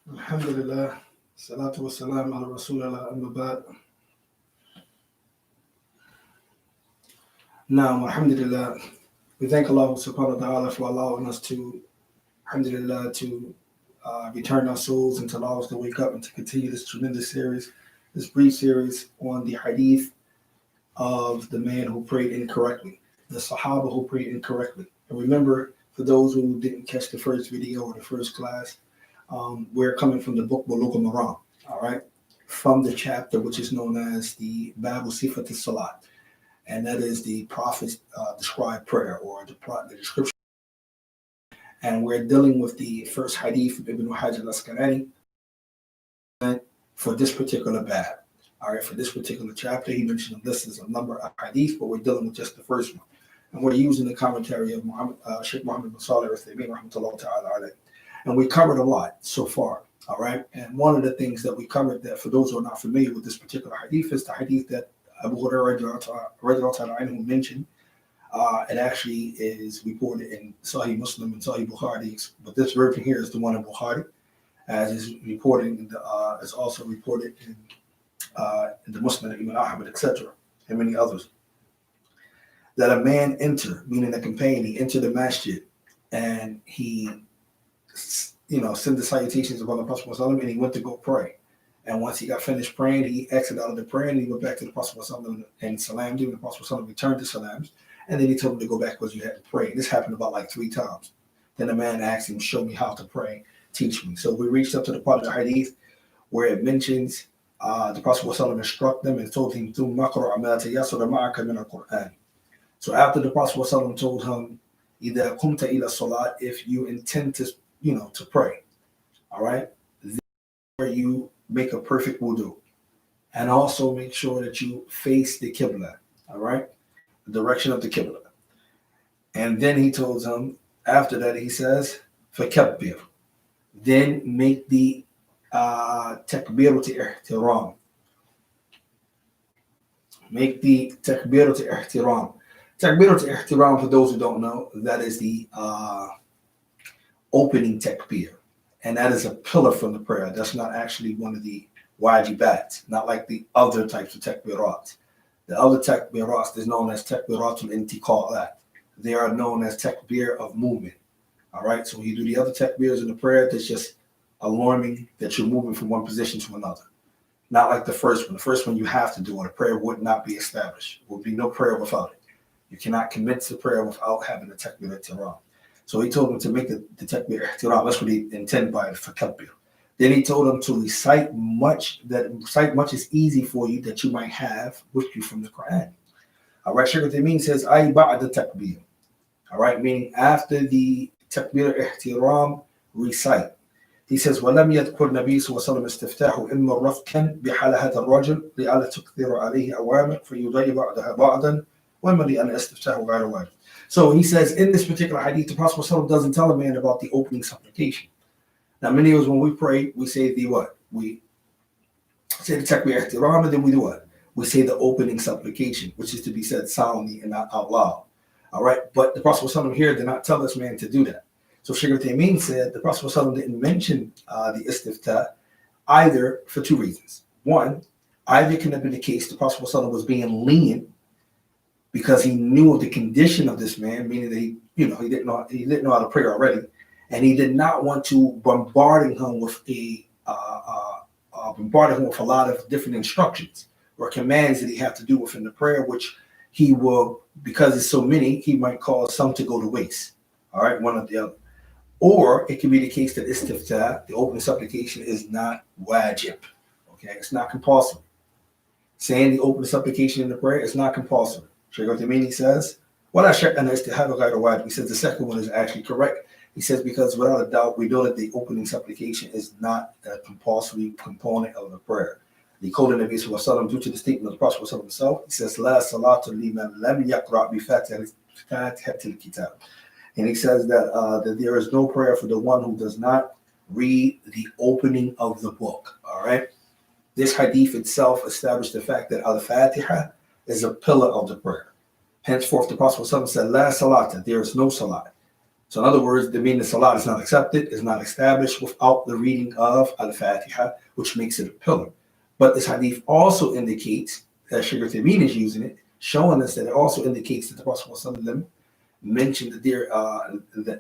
Alhamdulillah, salatu wassalam ala rasulillah amma ba'd. Now, alhamdulillah, we thank Allah subhanahu wa ta'ala for allowing us to, alhamdulillah, to return our souls and to allow us to wake up and to continue this tremendous series, this brief series on the hadith of the man who prayed incorrectly, the Sahaba who prayed incorrectly. And remember, for those who didn't catch the first video or the first class, we're coming from the book Bulugh al-Maram, all right, from the chapter which is known as the Babu Sifat al-Salat, and that is the Prophet's described prayer or the description. And we're dealing with the first hadith of Ibn Hajar al-Asqalani for this particular bab. All right, for this particular chapter, he mentioned a list of a number of hadith, but we're dealing with just the first one. And we're using the commentary of Sheikh Muhammad bin Salih al-Uthaymeen, rahmatullah ta'ala alayh. And we covered a lot so far, all right? And one of the things that we covered, that for those who are not familiar with this particular hadith, is the hadith that Abu Hurairah radiallahu anhu mentioned. It actually is reported in Sahih Muslim and Sahih Bukhari, but this version here is the one in Bukhari, as is reported is also reported in the Muslim, Imam Ahmad, etc., and many others. That a man entered, meaning a companion, he entered the masjid, and he send the salutations of Allah Prophet and he went to go pray. And once he got finished praying, he exited out of the prayer and he went back to the Prophet and salamed him. The Prophet returned the salams, and then he told him to go back because you had to pray. This happened about like 3 times. Then the man asked him, show me how to pray, teach me. So we reached up to the part of the hadith where it mentions the Prophet instructed them and told him, so after the Prophet told him, إِذَا قُمْتَ إِلَى الصَّلَاةِ, if you intend to to pray, all right, where you make a perfect wudu, and also make sure that you face the Qibla, all right, the direction of the Qibla. And then he told him, after that he says, فَكَبِّرْ, then make the takbiratul ihtiram. Make the takbiratul ihtiram. Takbiratul ihtiram, for those who don't know, that is the opening takbir, and that is a pillar from the prayer. That's not actually one of the wajibat, not like the other types of takbirat. The other takbirat is known as takbiratul intiqalat. They are known as takbir of movement. All right, so when you do the other takbirs in the prayer, that's just alarming that you're moving from one position to another. Not like the first one. The first one you have to do, or the prayer would not be established. There would be no prayer without it. You cannot commit to prayer without having the takbir ihtiram. So he told him to make the takbir ihtiram. That's what he intended by it, fakabbir. Then he told him to recite much is easy for you that you might have with you from the Quran. All right, Shaykh Uthaymeen says, ay ba'da takbir. All right, meaning after the takbir ihtiram, recite. He says, وَلَمْ يَذْكُرْ النَّبِيُّ صلى الله عليه وسلم استفتاحه إِمَّا الرَّفْكًا بِحَالَ هَذَا الرَّجُلِ لِأَلَّا تُكْثِرَ عَلَيْهِ أَوَامِرَ فَيُضَيِّعُ بَعْدَهَا بَعْضًا وَإِمَّا لِأَنَّ اسْتِفْتَاحُ غَيْرَ وَاجِبٍ. So he says, in this particular hadith, the Prophet doesn't tell a man about the opening supplication. Now, many of us, when we pray, we say the what? We say the takbir ihtiram, and then we do what? We say the opening supplication, which is to be said soundly and not out loud. All right, but the Prophet here did not tell this man to do that. So Shaykh Uthaymeen said the Prophet didn't mention the istiftah either for 2 reasons. One, either can have been the case the Prophet was being lenient because he knew of the condition of this man, meaning that he didn't know how to pray already, and he did not want to bombard him with a lot of different instructions or commands that he had to do within the prayer, which he will, because it's so many, he might cause some to go to waste. All right, one or the other. Or it can be the case that istiftah, the opening supplication, is not wajib. Okay, it's not compulsory. Saying the opening supplication in the prayer is not compulsory. Shaykh Uthaymeen says, "Well, I shak an istihad ghayr wajib." He says the second one is actually correct. He says because without a doubt we know that the opening supplication is not a compulsory component of the prayer. The code of Nabi Sallallahu Alaihi Wasallam, due to the statement of the Prophet himself, he says, "La salatu liman lam yaqra bi fatihatil kitab." And he says that there is no prayer for the one who does not read the opening of the book. All right. This hadith itself established the fact that al-Fatiha is a pillar of the prayer. Henceforth, the Prophet said, La salata, there is no salat. So in other words, the meaning of salat is not accepted, is not established without the reading of Al-Fatiha, which makes it a pillar. But this hadith also indicates that Shaykh Uthaymeen is using it, showing us that it also indicates that the Prophet ﷺ mentioned that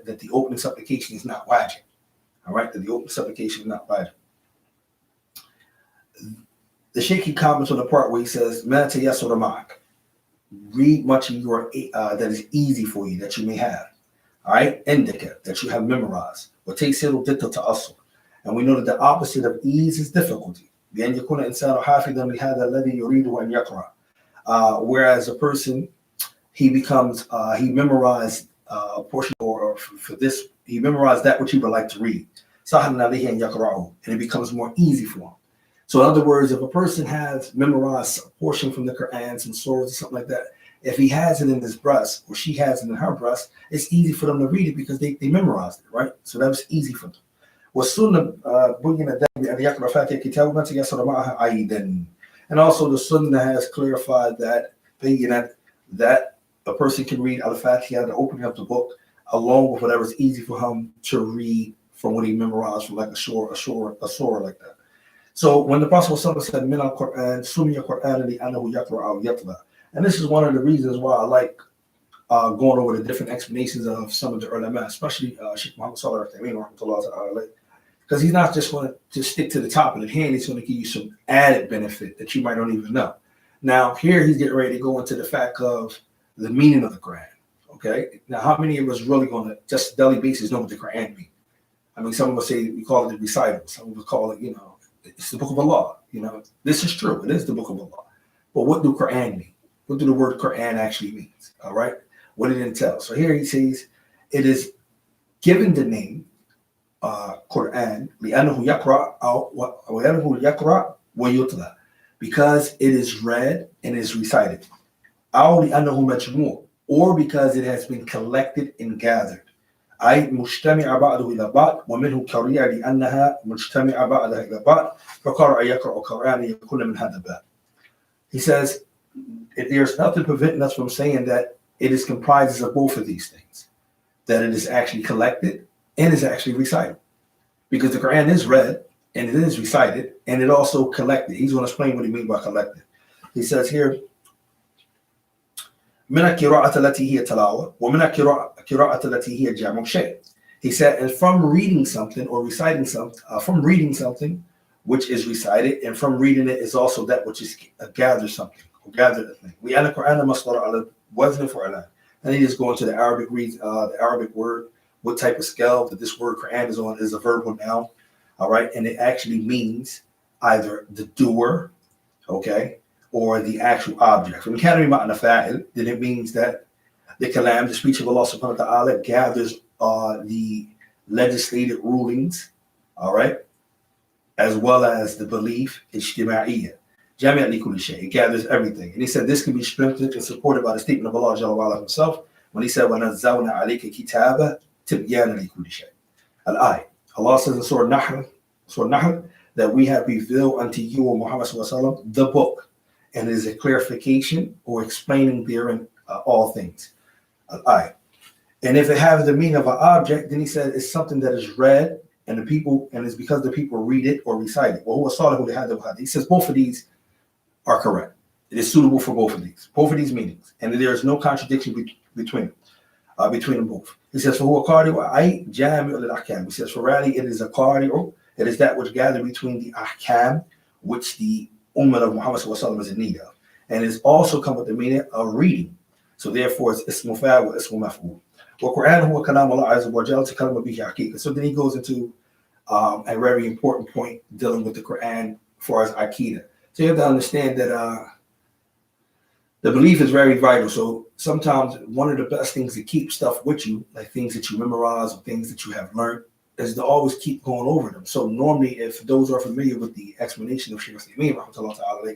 that the opening supplication is not wajib. All right, that the opening supplication is not wajib. The Shaykh comments on the part where he says, "Ma tayassara ma'ak." Read much of your that is easy for you, that you may have. All right, indica, that you have memorized. What takes it to ta'assur. And we know that the opposite of ease is difficulty. بأن يكون الإنسان حافظا لهذا الذي يريده أن يقرأ. Whereas a person, he becomes, he memorized a portion, or for this, he memorized that which he would like to read. سهل عليه أن يقرأه, and it becomes more easy for him. So in other words, if a person has memorized a portion from the Quran, some surahs or something like that, if he has it in his breast, or she has it in her breast, it's easy for them to read it because they memorized it, right? So that was easy for them. And also the Sunnah has clarified that a person can read Al-Fatiha, the opening of the book, along with whatever is easy for him to read from what he memorized from, like a surah like that. So when the Prophet said, "Min al-Quran, summiya Quran li annahu yaqra aw yatla," and this is one of the reasons why I like going over the different explanations of some of the ulama, especially Sheikh Muhammad Salih al-Uthaymeen, because he's not just going to just stick to the top of the hand. He's going to give you some added benefit that you might not even know. Now here he's getting ready to go into the fact of the meaning of the Quran. Okay, now how many of us really going to just daily basis know what the Quran means? I mean, some of us say we call it the recital. Some of us call it, it's the book of Allah. This is true. It is the book of Allah. But what do Quran mean? What do the word Quran actually means? All right. What did it entail? So here he says it is given the name Quran لأنه يقرأ ويتلى, because it is read and is recited. أو لأنه مجموع, or because it has been collected and gathered. أي مجتمع بعضه إلى بعض ومنه كرية لأنها مجتمع بعضها إلى بعض فقرأ يقرأ قرآن يكون من هذا الباب. He says there's nothing preventing us from saying that it is comprised of both of these things, that it is actually collected and is actually recited, because the Quran is read and it is recited and it also collected. He's going to explain what he means by collected. He says here, من القراءة التي هي تلاوة ومن القراءة التي هي جمع شيء. He said, and from reading something or reciting something, from reading something which is recited, and from reading it is also that which is gather something or gather the thing. We add the Quran masdar ala wazn fa'alan. And he just go into the Arabic word, what type of scale that this word Quran is on, is a verb or noun. All right, and it actually means either the doer, okay, or the actual object. When كان بمعنى فاعل, then it means that the kalam, the speech of Allah subhanahu wa ta'ala, gathers the legislated rulings, all right, as well as the belief, ijtima'iyya. Jami' li kulli shay. It gathers everything. And he said this can be strengthened and supported by the statement of Allah Jalla wa'ala himself when he said, وَنَزَّلْنَا عَلَيْكَ كِتَابًا تِبْيَانًا لِكُلِّ شَيْءٍ. Al-ayah. Allah says in Surah Nahl, that we have revealed unto you, O Muhammad sallallahu alaihi wasallam, the book, and it is a clarification or explaining therein all things. Al-ayah. And if it has the meaning of an object, then he said it's something that is read, and it's because the people read it or recite it. He says both of these are correct. It is suitable for both of these meanings, and there is no contradiction between them both. He says, فَهُوَ قَارِئٌ أَيْ جَامِعٌ لِلْأَحْكَامِ. He says, for really, it is a qari'u. It is that which gathers between the ahkam, which the ummah of Muhammad sallallahu alaihi wasallam is in need of, and it's also come with the meaning of reading. So therefore, it's ismu fa'il wa ismu maf'ul. وَقُرْآنُ هُوَ كَلَامُ اللَّهِ عَزَّ وَجَلَّ تَكَلَّمَ بِهِ حَقِيقَةً. So then he goes into a very important point dealing with the Quran as far as Aqidah. So you have to understand that the belief is very vital. So sometimes one of the best things to keep stuff with you, like things that you memorize or things that you have learned, is to always keep going over them. So normally, if those are familiar with the explanation of Shaykh Uthaymeen,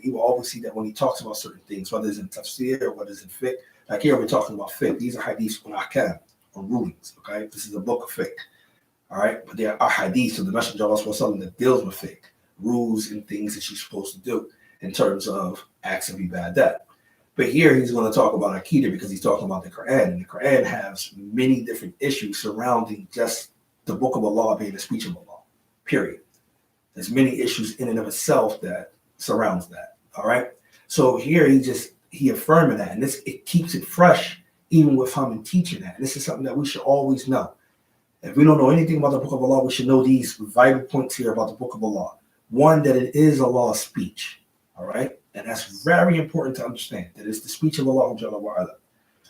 you will always see that when he talks about certain things, whether it's in tafsir or whether it's in fiqh, like here we're talking about fiqh. These are hadiths on ahkam, on rulings. Okay, this is a book of fiqh. All right, but there are hadiths of the Messenger of Allah that deals with fiqh, rules and things that you're supposed to do in terms of acts of ibadat. But here he's going to talk about Aqidah because he's talking about the Quran. And the Quran has many different issues surrounding just the book of Allah being the speech of Allah, period. There's many issues in and of itself that surrounds that. All right. So here he affirming that, and it keeps it fresh even with him teaching that. And this is something that we should always know. If we don't know anything about the book of Allah, we should know these vital points here about the book of Allah. One, that it is Allah's speech. All right. And that's very important to understand, that it's the speech of Allah.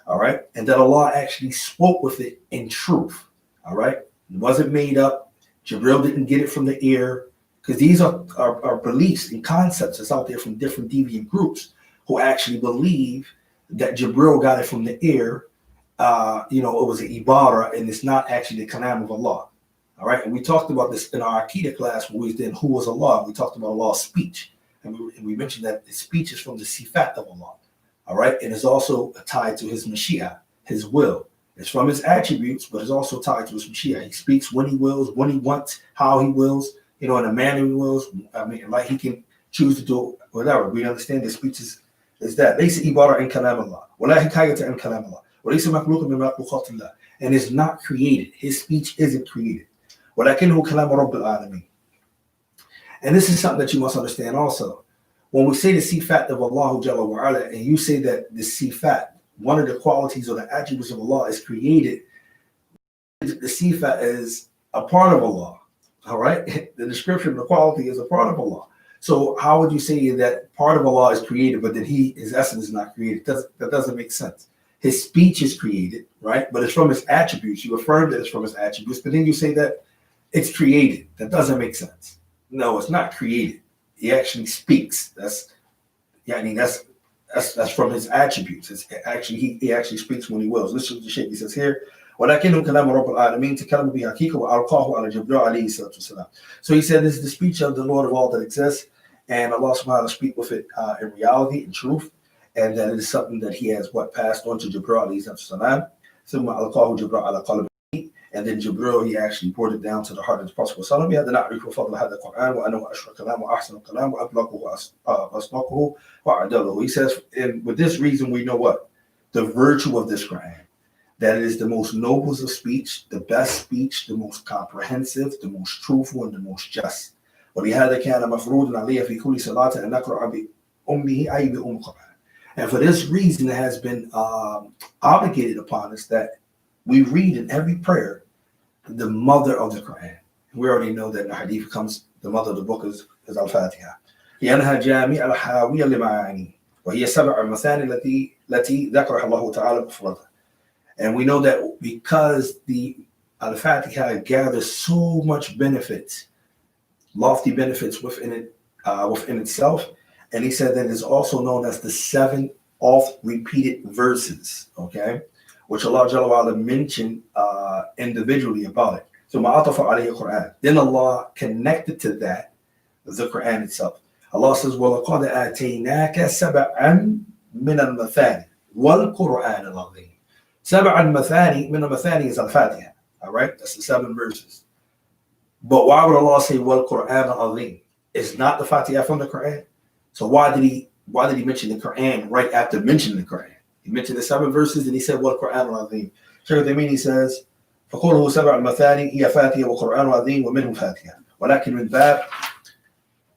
All right. And that Allah actually spoke with it in truth. All right. It wasn't made up. Jibril didn't get it from the air, because these are beliefs and concepts that's out there from different deviant groups who actually believe that Jibril got it from the air. It was an ibarah, and it's not actually the kalam of Allah. All right. And we talked about this in our Aqidah class when we was in Who Was Allah? We talked about Allah's speech. And we mentioned that the speech is from the sifat of Allah. All right. And it's also tied to his Mashiach, his will. It's from his attributes, but it's also tied to his Mashiach. He speaks when he wills, when he wants, how he wills, in a manner he wills. I mean, like he can choose to do whatever. We understand the speech is that. ليس عبارة عن كلام الله ولا حكاية عن كلام الله وليس مخلوق من مخلوقات الله. And it's not created. His speech isn't created. ولكنه كلام رب العالمين. And this is something that you must understand also. When we say the sifat of Allah Jalla wa Ala, and you say that the sifat, one of the qualities or the attributes of Allah is created, the sifat is a part of Allah. All right? The description of the quality is a part of Allah. So how would you say that part of Allah is created, but that his essence is not created? That doesn't make sense. His speech is created, right? But it's from his attributes. You affirm that it's from his attributes, but then you say that it's created. That doesn't make sense. No, it's not created. He actually speaks. That's from his attributes. It's actually he actually speaks when he wills. Listen to the Shaykh. He says here, ولكنه كلام رب العالمين تكلم به حقيقة وألقاه على جبريل عليه الصلاة والسلام. So he said this is the speech of the Lord of all that exists, and Allah subhanahu wa ta'ala speak with it in reality, in truth, and that it is something that he has passed on to Jibril عليه الصلاة والسلام. ثم ألقاه جبريل على قلبه. And then Jibril, he actually brought it down to the heart of the Prophet ﷺ. هذا نعرف فضل هذا القرآن وأنه أشرف كلام وأحسن الكلام وأبلغه وأصدقه وأعدله. He says, and with this reason we know what? The virtue of this Quran. That it is the most noble of speech, the best speech, the most comprehensive, the most truthful, and the most just. ولهذا كان مفروض عليه في كل صلاة أن نقرأ بأمه أي بأم القرآن. And for this reason, it has been obligated upon us that we read in every prayer the mother of the Quran. We already know that in the hadith comes, the mother of the book is Al-Fatiha. لأنها جامع الحاوية لمعاني وهي سبع المثاني التي ذكرها الله تعالى بفضلها. And we know that because the Al-Fatiha gathers so much benefits, lofty benefits within itself, and he said that it is also known as the 7 oft-repeated verses, okay, which Allah Jalla wa Ala mentioned individually about it. So ma'atafa alayhi Quran. Then Allah connected to that the Quran itself. Allah says, وَلَقَدْ آتَيْنَاكَ سَبْعًا مِنَ الْمَثَانِ وَالْقُرْآنِ الْعَظِيمِ. سبع المثاني من المثاني is Al-Fatiha. All right, that's the 7 verses. But why would Allah say wal Quran al-Azim? It's not the Fatiha from the Quran. So why did he mention the Quran right after mentioning the Quran? He mentioned the 7 verses and he said wal Quran al-Azim. Shaykh al-Uthaymeen, he says فقوله سبع المثاني هي فاتحة وقرآن عظيم ومنهم فاتحة ولكن من باب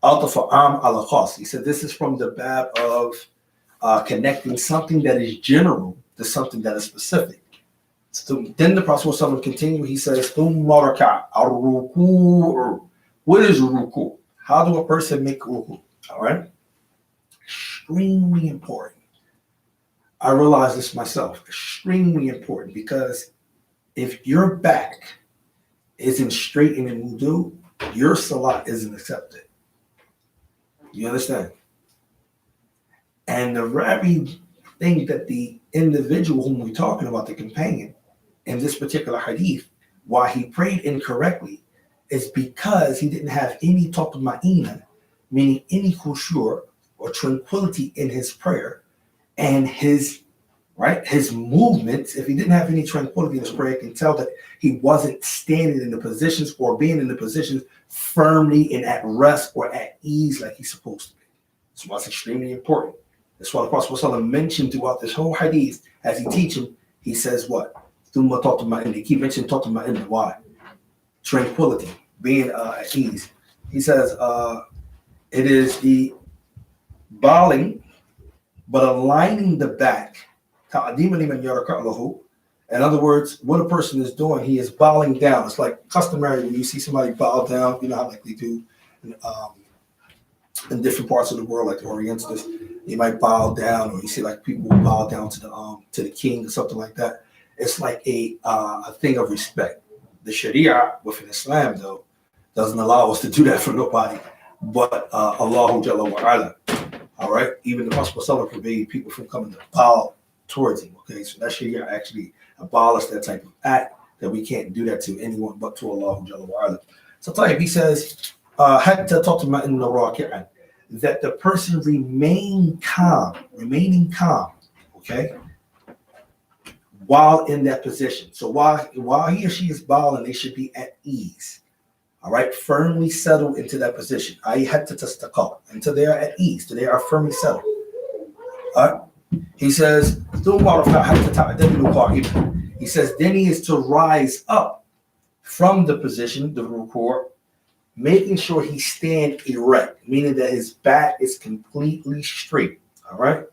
عطف عام على خاص. He said this is from the bab of connecting something that is general to something that is specific. So then the Prophet ﷺ continue. He says, ثُمَّ رَكَعَ الرُّكُوعُ. What is ruku? How do a person make ruku? All right, extremely important. I realize this myself. Extremely important, because if your back isn't straight in wudu, your salat isn't accepted. You understand? And the very thing that the individual whom we're talking about, the companion, in this particular hadith, why he prayed incorrectly is because he didn't have any tatma'ina, meaning any khushu' or tranquility in his prayer, and his movements. If he didn't have any tranquility in his prayer, you can tell that he wasn't standing in the positions or being in the positions firmly and at rest or at ease like he's supposed to be. So that's extremely important. That's why the Prophet ﷺ mentioned throughout this whole hadith, as he teaches, he says what? Thumma tatma'inna. He keeps mentioning tatma'inna. Why? Tranquility, being at ease. He says it is the bowing, but aligning the back. In other words, what a person is doing, he is bowing down. It's like customary when you see somebody bow down, you know how like they do in different parts of the world, like the Orientalists, they might bow down, or you see like people bow down to the king or something like that. It's like a thing of respect. The Sharia within Islam, though, doesn't allow us to do that for nobody but Allahu Jalla wa Ala. All right, even the Prophet forbade people from coming to bow towards him. Okay, so that Sharia actually abolished that type of act, that we can't do that to anyone but to Allahu Jalla wa Ala. So Tayyib, he says, hatta tatma'inna raki'an, that the person remaining calm, okay, while in that position. So while he or she is bowing, they should be at ease. All right, firmly settled into that position. Until they are at ease, till they are firmly settled. All right. He says, he says, then he is to rise up from the position, the ruku', making sure he stand erect, meaning that his back is completely straight. All right.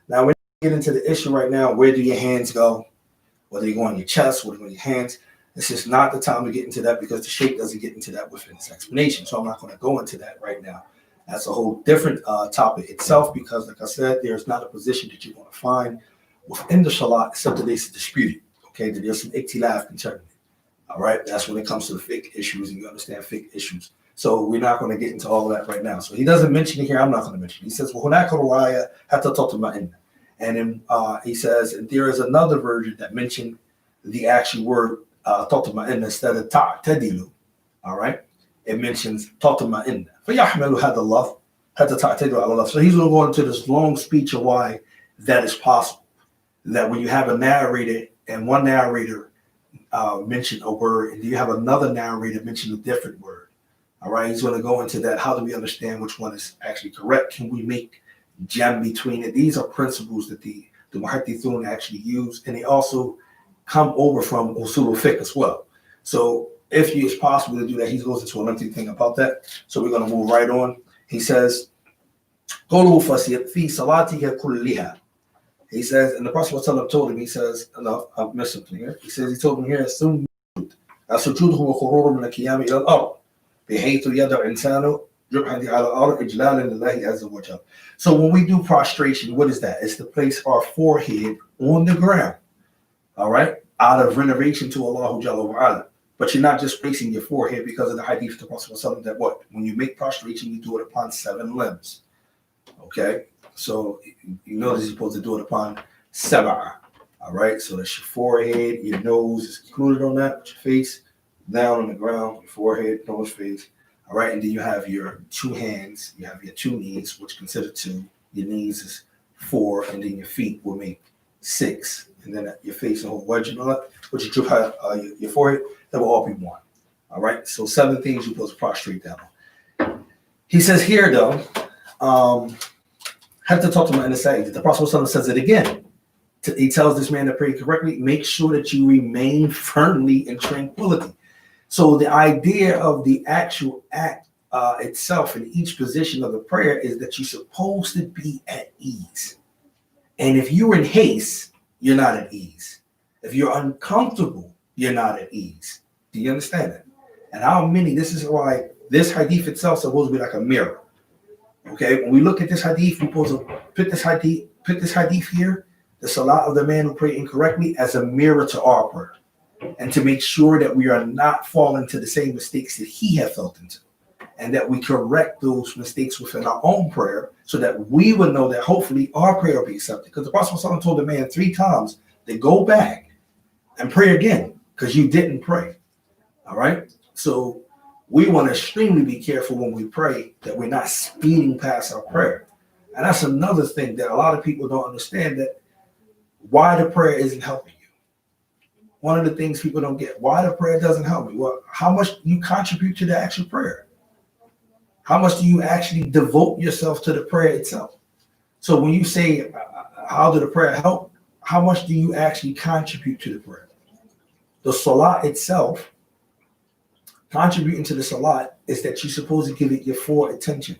Now, when you get into the issue right now, where do your hands go? Whether they go on your chest, whether they go on your hands. This is not the time to get into that, because the Shaykh doesn't get into that within his explanation. So I'm not going to go into that right now. That's a whole different topic itself, because like I said, there's not a position that you're going to find within the Shalat except that it's disputed. Okay, that there's some ikhtilaf concerning it. All right, that's when it comes to the fiqh issues, and you understand fiqh issues. So we're not going to get into all of that right now. So he doesn't mention it here. I'm not going to mention it. He says, and then he says, and there is another version that mentioned the actual word tatma'inna instead of ta'tadilu. All right, it mentions tatma'inna. فَيَحْمَلُ هَذَا اللَّفْظ حَتَّى تَعْتَدِلُ عَلَى اللَّفْظ. So he's going to go into this long speech of why that is possible. That when you have a narrator, and one narrator mention a word, and you have another narrator mention a different word. All right, he's going to go into that. How do we understand which one is actually correct? Can we make jam between it? These are principles that the muhaddithun actually use, and they also come over from usul al-fiqh as well. So if it's possible to do that, he goes into a lengthy thing about that. So we're going to move right on. He says, قَوْلُهُ فِي صَلَاتِهَا كُلِّهَا. He says, and the Prophet ﷺ told him, he says, no, I've missed something here. He says, he told him here, السُجُودُ هُوَ خُرُورٌ مِنَ الْقِيَامِ إِلَى الْأَرْضِ بِحَيْثُ يَدْعُ الْإِنسَانُ جُبْهَةً عَلَى الْأَرْضِ إِجْلَالًا لِلَّهِ عَزَّ وَجَلَّ. So when we do prostration, what is that? It's to place our forehead on the ground, all right, out of veneration to Allah Jalla wa Ala. But you're not just placing your forehead, because of the hadith of the Prophet ﷺ that what? When you make prostration, you do it upon 7 limbs. Okay? So you notice you're supposed to do it upon 7. All right? So that's your forehead, your nose is included on that, your face down on the ground, your forehead, nose, face. All right? And then you have your 2 hands, you have your 2 knees, which consider 2. Your knees is 4, and then your feet will make 6. And then your face and whole wedge and all that, which is your forehead, that will all be 1. All right, so 7 things you're supposed to prostrate down on. He says here, though, have to talk to him in the saying. The Prophet says it again. He tells this man to pray correctly, make sure that you remain firmly in tranquility. So the idea of the actual act itself in each position of the prayer is that you're supposed to be at ease. And if you're in haste, you're not at ease. If you're uncomfortable, you're not at ease. Do you understand that? And how many, this is why this hadith itself is supposed to be like a mirror. Okay, when we look at this hadith, we're supposed to put this hadith here, the salah of the man who prayed incorrectly, as a mirror to our prayer. And to make sure that we are not falling into the same mistakes that he had fell into. And that we correct those mistakes within our own prayer, so that we will know that hopefully our prayer will be accepted. Because the Prophet ﷺ told the man 3 times to go back and pray again, because you didn't pray. All right? So we want to extremely be careful when we pray that we're not speeding past our prayer. And that's another thing that a lot of people don't understand, that why the prayer isn't helping you. One of the things people don't get, why the prayer doesn't help me. Well, how much you contribute to the actual prayer? How much do you actually devote yourself to the prayer itself? So when you say, how did the prayer help? How much do you actually contribute to the prayer? The salah itself, contributing to the salah, is that you're supposed to give it your full attention.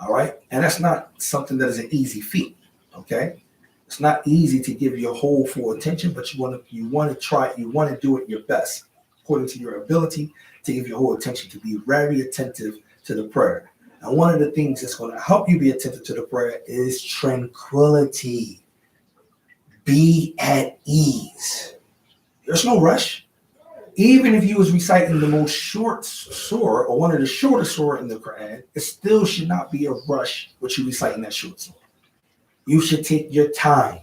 All right. And that's not something that is an easy feat. Okay. It's not easy to give your whole full attention, but you want to try, you want to do it your best, according to your ability, to give your whole attention, to be very attentive to the prayer. And one of the things that's going to help you be attentive to the prayer is tranquility. Be at ease. There's no rush. Even if you was reciting the most short surah or one of the shortest surah in the Quran, it still should not be a rush with you reciting that short surah. You should take your time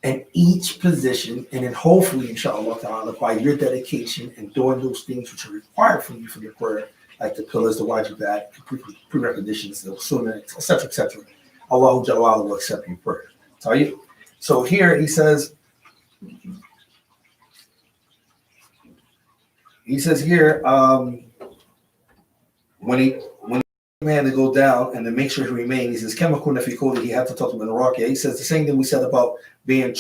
in each position, and then hopefully, inshallah ta'ala, by your dedication and doing those things which are required from you for your prayer, like the pillars, the wajibat, prerequisitions, the sunnah, etc., Allah Jalla will accept your prayer. Tell you. So here he says here, when he man to go down and to make sure he remained, he says, he had to talk to him in Iraq. He says the same thing we said about being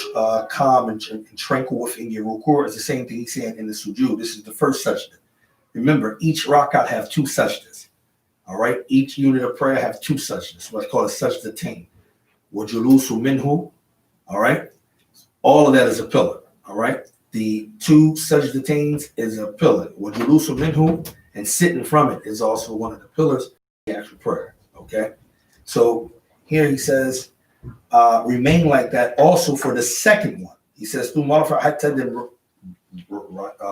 calm and tranquil within your ruku' is the same thing he's saying in the sujood. This is the first sajda. Remember, each rakat have two sajdas. All right, each unit of prayer have two sajdas, what's called a sajdatain. Wajulusu minhu. All right, all of that is a pillar. All right, the two sajdatains is a pillar. Wajulusu minhu, and sitting from it is also one of the pillars. The actual prayer. Okay, so here he says, remain like that also for the second one. He says,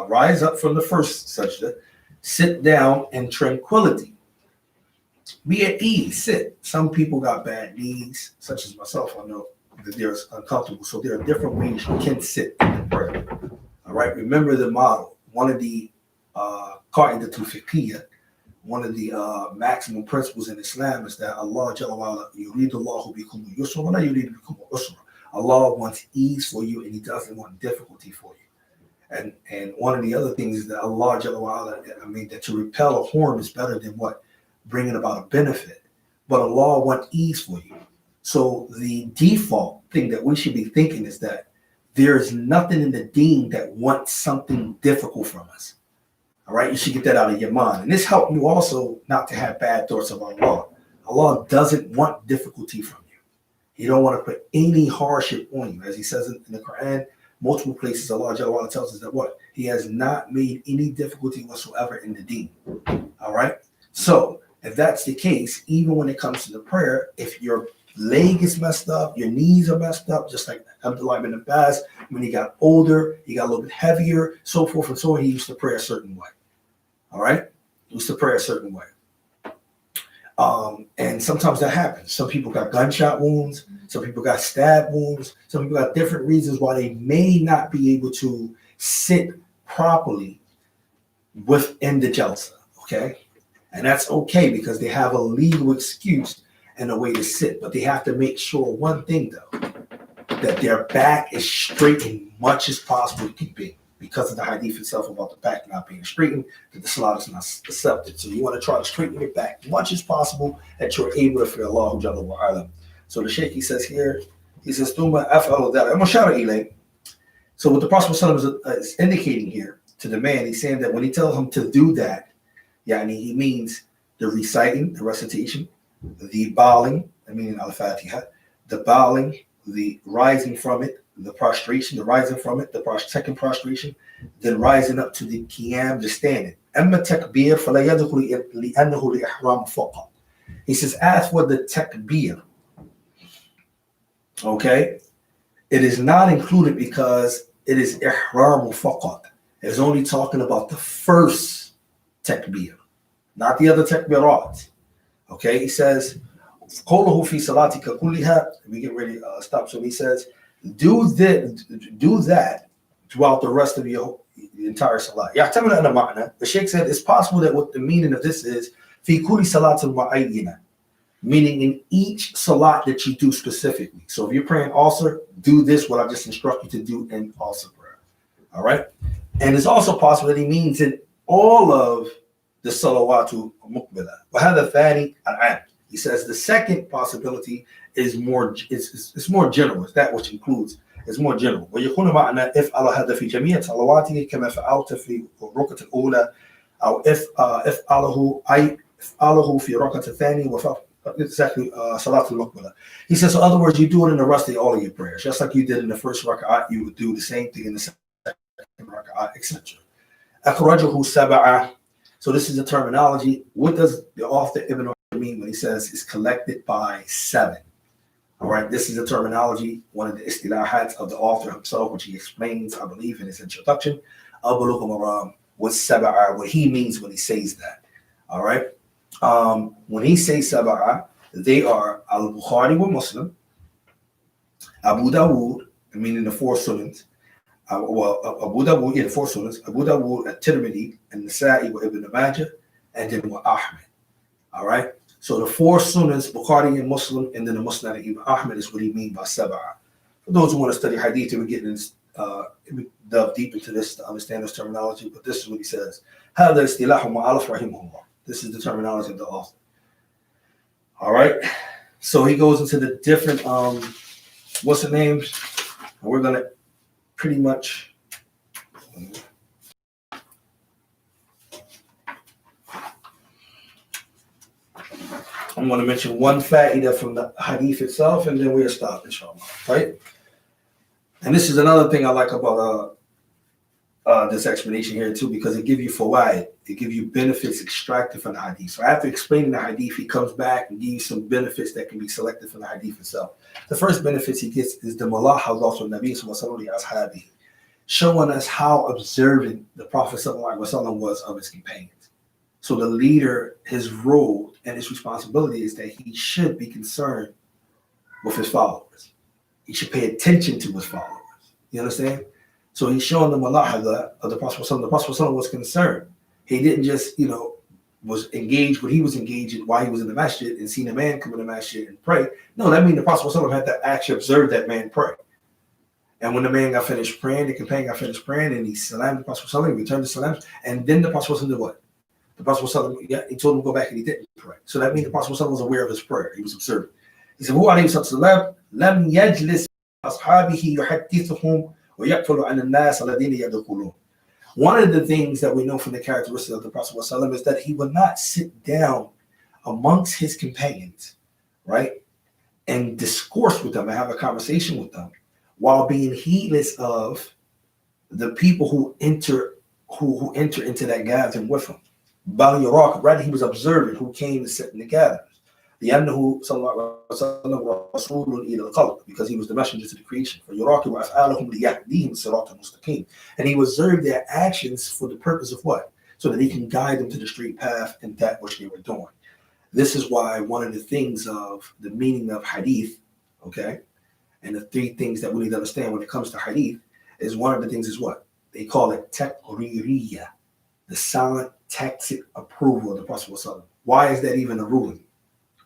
rise up from the first sajda, sit down in tranquility, be at ease, sit. Some people got bad knees, such as myself. I know that they're uncomfortable, so there are different ways you can sit in the prayer. All right, remember the model. One of the qa'idatul fiqhiyya, one of the maximum principles in Islam is that Allah Jalla wa'ala, yuridullahu bikum yusra wa la yuridu bikum usra. Allah wants ease for you, and He doesn't want difficulty for you. And one of the other things is that Allah Jalla wa'ala, that to repel a harm is better than what? Bringing about a benefit. But Allah wants ease for you. So the default thing that we should be thinking is that there is nothing in the deen that wants something difficult from us. All right, you should get that out of your mind. And this helps you also not to have bad thoughts of Allah. Allah doesn't want difficulty from you. He don't want to put any hardship on you. As He says in the Quran, multiple places, Allah Jalla wa'ala tells us that what? He has not made any difficulty whatsoever in the deen. All right? So, if that's the case, even when it comes to the prayer, if your leg is messed up, your knees are messed up, just like Abdullah ibn Abbas, when he got older, he got a little bit heavier, so forth and so on, he used to pray a certain way. All right? He used to pray a certain way. And sometimes that happens. Some people got gunshot wounds, some people got stab wounds, some people got different reasons why they may not be able to sit properly within the jalsa, okay? And that's okay because they have a legal excuse and a way to sit, but they have to make sure one thing though, that their back is straightened much as possible it can be, because of the hadith itself about the back not being straightened, that the salat is not accepted. So you want to try to straighten your back much as possible that you're able to fear Allah Jalla wa ala. So the Shaykh, he says here, he says, Thumma af'alu dhalik. Mushara ilayh. So what the Prophet is indicating here to the man, he's saying that when he tells him to do that, he means the reciting, the recitation, the bowing, meaning al-Fatiha, the bowing, the rising from it, the prostration, the rising from it, the second prostration, then rising up to the qiyam, the standing. أما التكبير فلا يدخل لأنه لإحرام فقط. He says, as for the takbir, okay, it is not included because it is ihram faqat. It's only talking about the first takbir, not the other takbirat. Okay, he says, قوله في صلاتك كلها. We get ready to stop. So he says, do that throughout the rest of your entire salat. The Sheikh said it's possible that what the meaning of this is في كل صلاة معينة, meaning in each salat that you do specifically. So if you're praying Asr, do this, what I just instruct you to do in Asr prayer. All right? And it's also possible that he means in all of the salawatu muqbila. وهذا ثاني العام. He says the second possibility is more it's more general. It's that which includes it's more general. ويكون معنى افعل هذا في جميع صلواتك كما فعلت في الركعة الأولى أو افعله أي افعله في الركعة الثانية وفعل exactly Salat al-Muqbala. He says, in other words, you do it in the rest of all of your prayers. Just like you did in the first rak'ah, you would do the same thing in the second rak'ah, etc. Akhrajahu sab'a. So this is the terminology. What does the author Ibn mean when he says it's collected by 7? All right, this is the terminology, one of the istilahat of the author himself, which he explains, I believe, in his introduction. Al-Bulugh al-Maram, what sab'a, what he means when he says that. All right. When he says Sab'a, they are Al-Bukhari wa Muslim, Abu Dawood, meaning the 4 Sunnans, Abu Dawood, the 4 Sunnans, Abu Dawood, At-Tirmidhi, and Nasa'i wa Ibn Majah, and then wa Ahmed. All right? So the 4 Sunnans, Bukhari and Muslim, and then the Musnad of Ibn Ahmed is what he means by Sab'a. For those who want to study Hadith, we're getting delve deep into this to understand this terminology, but this is what he says. هذا اصطلاح مؤلف رحمه الله. This is the terminology of the author. All right. So he goes into the different, what's the names? And we're going to pretty much. I'm going to mention one fa'idah from the hadith itself, and then we'll stop, inshallah. Right? And this is another thing I like about this explanation here too, because it gives you fawaid, it gives you benefits extracted from the hadith. So after explaining the hadith, he comes back and gives you some benefits that can be selected from the hadith itself. The first benefits he gets is the mulahazat of Nabi sallallahu alaihi wasallam, showing us how observant the Prophet sallallahu alaihi wasallam was of his companions. So the leader, his role and his responsibility is that he should be concerned with his followers. He should pay attention to his followers. You understand? So he's showing them Allah of the Prophet. The Prophet was concerned. He didn't just, was engaged what he was engaged in while he was in the masjid and seen a man come in the masjid and pray. No, that means the Prophet had to actually observe that man pray. And when the man got finished praying, the companion got finished praying, and he salamed the Prophet, he returned the salams, and then the Prophet did what? The Prophet he told him to go back and he didn't pray. So that means the Prophet was aware of his prayer. He was observing. He said, "Who alayhi sallam lam yajlis ashabihi yuhaddithuhum." One of the things that we know from the characteristics of the Prophet ﷺ is that he would not sit down amongst his companions, right, and discourse with them and have a conversation with them while being heedless of the people who enter into that gathering with him. Rather, he was observing who came to sit in the gatherings. لأنه صلى الله عليه وسلم رسول إلى الخلق, because he was the messenger to the creation. فيراقب أفعالهم ليهديهم الصراط المستقيم, and he observed their actions for the purpose of what? So that he can guide them to the straight path and that which they were doing. This is why one of the things of the meaning of hadith, okay, and the 3 things that we need to understand when it comes to hadith is one of the things is what? They call it taqririyah, the silent tacit approval of the Prophet. Why is that even a ruling?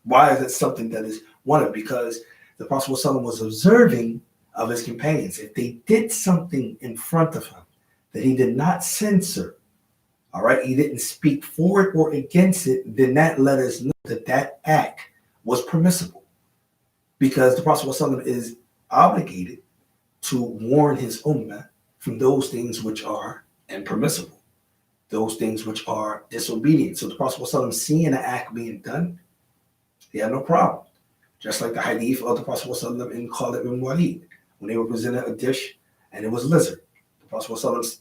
Why is it something that is wanted? Because the Prophet was observing of his companions. If they did something in front of him that he did not censor, all right, he didn't speak for it or against it, then that let us know that that act was permissible. Because the Prophet is obligated to warn his ummah from those things which are impermissible, those things which are disobedient. So the Prophet seeing an act being done, he had no problem. Just like the hadith of the Prophet in Khalid bin Walid, when they were presented a dish and it was lizard. The Prophet,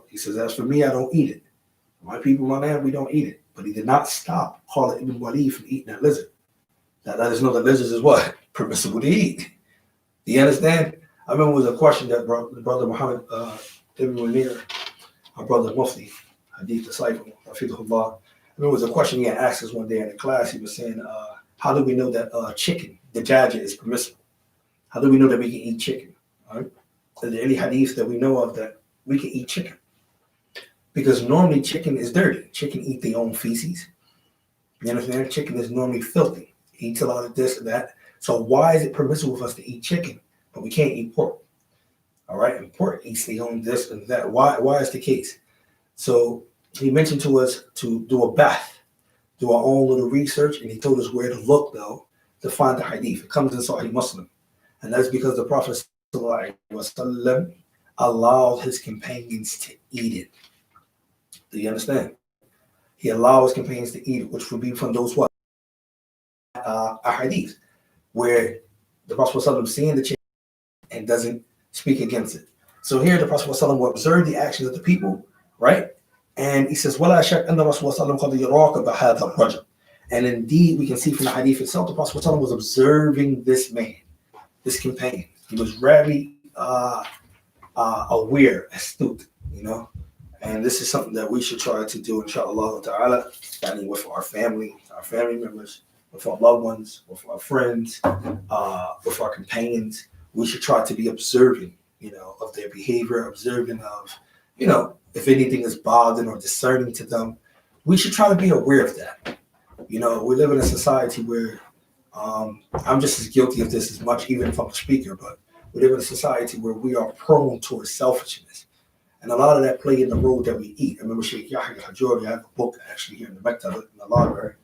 he says, as for me, I don't eat it. My people, my land, we don't eat it. But he did not stop Khalid bin Walid from eating that lizard. That let us know that lizards is what? Permissible to eat. Do you understand? I remember it was a question that Brother Muhammad Ibn Munir, our brother Mufti, Hadith disciple, Hafidhullah, I remember it was a question he had asked us one day in the class. He was saying, how do we know that chicken, the daja, is permissible? How do we know that we can eat chicken? All right? Are there any hadiths that we know of that we can eat chicken? Because normally chicken is dirty. Chicken eat their own feces. You understand? Chicken is normally filthy. It eats a lot of this and that. So why is it permissible for us to eat chicken, but we can't eat pork? All right? And pork eats their own this and that. Why is the case? So he mentioned to us to do a bath, do our own little research, and he told us where to look, though, to find the hadith. It comes in Sahih Muslim. And that's because the Prophet ﷺ allowed his companions to eat it. Do you understand? He allowed his companions to eat it, which would be from those what? Hadith, where the Prophet ﷺ seeing the change and doesn't speak against it. So here the Prophet ﷺ will observe the actions of the people, right? And he says, وَلَا شَكْ أَنَّ رَسُولَ اللَّهِ قَدْ يَرَاكَ بِهَذَا الرَّجُلِ. And indeed, we can see from the hadith itself, the Prophet ﷺ was observing this man, this companion. He was very aware, astute, you know. And this is something that we should try to do, inshallah ta'ala, with our family members, with our loved ones, with our friends, with our companions. We should try to be observant, you know, of their behavior, observant of, you know, if anything is bothering or discerning to them. We should try to be aware of that. You know, we live in a society where I'm just as guilty of this as much, even if I'm a speaker, but we live in a society where we are prone towards selfishness. And a lot of that play in the role that we eat. I remember Sheikh Yahya Hajuri, I have a book actually here in the Maktab, in the library,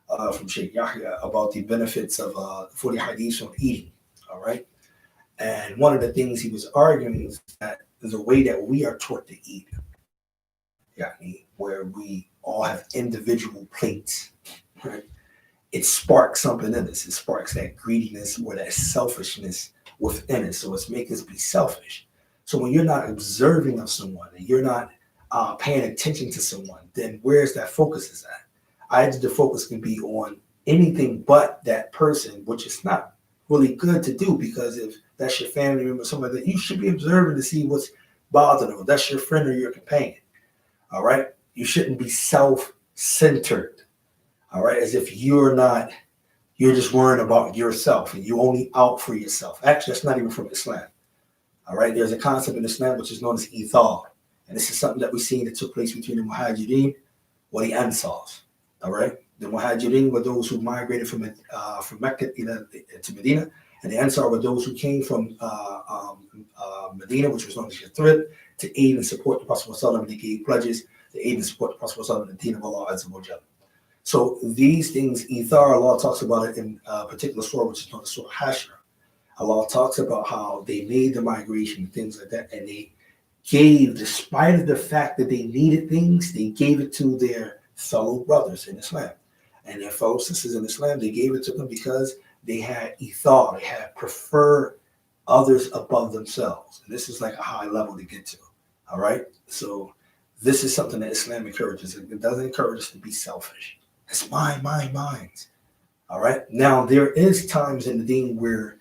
from Sheikh Yahya about the benefits of 40 hadiths on eating, all right? And one of the things he was arguing is that there's a way that we are taught to eat, where we all have individual plates, right? It sparks something in us. It sparks that greediness or that selfishness within us. So it's make us be selfish. So when you're not observing of someone and you're not paying attention to someone, then where's that focus is at? Either the focus can be on anything but that person, which is not really good to do, because if that's your family member, somebody that you should be observing to see what's bothering them. That's your friend or your companion. All right. You shouldn't be self-centered. All right. As if you're just worrying about yourself and you're only out for yourself. Actually, that's not even from Islam. All right. There's a concept in Islam which is known as ithar. And this is something that we've seen that took place between the Muhajirin or the Ansars. All right. The Muhajirin were those who migrated from Mecca to Medina, and the Ansar were those who came from Medina, which was known as Yathrib, to aid and support the Prophet ﷺ. They gave pledges to aid and support the Prophet ﷺ and the deen of Allah Azza wa Jalla. So these things, ithar, Allah talks about it in a particular surah, which is known as Surah Hashr. Allah talks about how they made the migration and things like that, and they gave, despite of the fact that they needed things, they gave it to their fellow brothers in Islam and their fellow sisters in Islam. They gave it to them because they had ithar, they had prefer others above themselves. And this is like a high level to get to. All right. So this is something that Islam encourages. It doesn't encourage us to be selfish. It's mine. All right. Now there is times in the deen where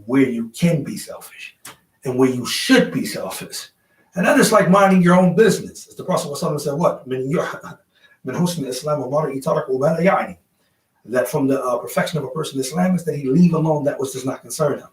you can be selfish and where you should be selfish. And that is like minding your own business. As the Prophet ﷺ said, what? That from the perfection of a person in Islam is that he leave alone that which does not concern him.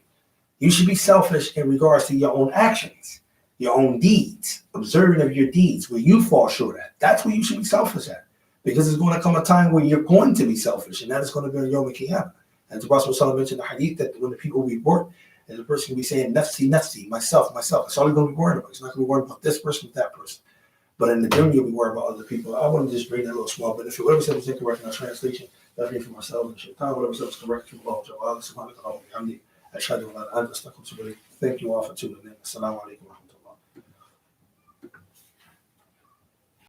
You should be selfish in regards to your own actions, your own deeds, observing of your deeds, where you fall short at. That's where you should be selfish at. Because there's going to come a time where you're going to be selfish, and that is going to be on Yom Kippur. As the Prophet ﷺ mentioned in the hadith, that when the people will be born, and the person will be saying, nafsi, myself. That's all you're going to be worried about. It's not going to be worried about this person, that person. But in the dunya, you'll be worried about other people. I want to just bring that little small benefit. Whatever said was incorrect in our translation, that's me for myself and shaitan. Whatever said was correct from Allah. Thank you all for tuning in. Assalamu alaikum.